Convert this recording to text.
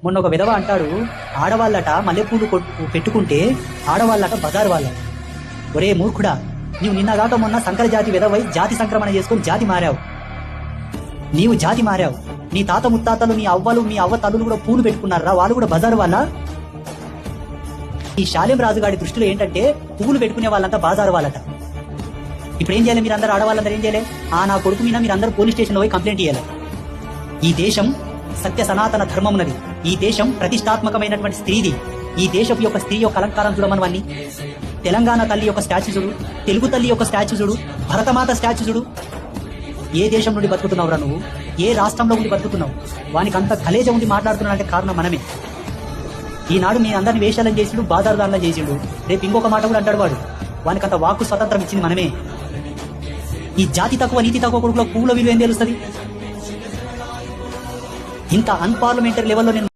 మొన్న ఒక విధవ అంటాడు, ఆడవాళ్ళట మల్లెపూలు పెట్టుకుంటే ఆడవాళ్ళట బజారు వాళ్ళ. ఒరే మూర్ఖుడా, నీవు నిన్నగాక మొన్న సంకర జాతి విధవై జాతి సంక్రమణ చేసుకుని జాతి మారావు. నీవు జాతి మారావు. నీ తాత ముత్తాతలు, నీ అవ్వలు, మీ అవ్వ తల్లులు కూడా పూలు పెట్టుకున్నారా? వాళ్ళు కూడా బజారు వాళ్ళ. ఈ శాలెం రాజుగాడి దృష్టిలో ఏంటంటే పువ్వులు పెట్టుకునే వాళ్ళంతా బాజారు వాళ్ళట. ఇప్పుడు ఏం చేయాలి? మీరందరూ ఆడవాళ్ళందరూ ఏం చేయాలి? నా కొడుకు మీద మీరందరూ పోలీస్ స్టేషన్లో పోయి కంప్లైంట్ చేయాలి. ఈ దేశం సత్య సనాతన ధర్మమునది. ఈ దేశం ప్రతిష్టాత్మకమైనటువంటి స్త్రీది. ఈ దేశపు యొక్క స్త్రీ యొక్క అలంకారం చూడమనవన్నీ. తెలంగాణ తల్లి యొక్క స్టాచ్యూ చూడు, తెలుగు తల్లి యొక్క స్టాచ్యూ చూడు, భరతమాత స్టాచ్యూ చూడు. ఏ దేశం నుండి బతుకుతున్నావురా నువ్వు? ఏ రాష్ట్రంలో ఉండి బతుకుతున్నావు? వానికి అంత కలేజ ఉండి మాట్లాడుతున్నాడంటే కారణం మనమే. ఈనాడు మీ అందరిని వేషాలను చేసిండు, బాజారుదారులను చేసిండు. రేపు ఇంకొక మాట కూడా అంటాడు వాడు. వానికి అంత వాక్కు స్వతంత్రం ఇచ్చింది మనమే. ఈ జాతి తక్కువ నీతి తక్కువ కొడుకులో పువ్వుల విలువ ఏం తెలుస్తుంది? ఇంత అన్పార్లమెంటరీ లెవెల్లో నేను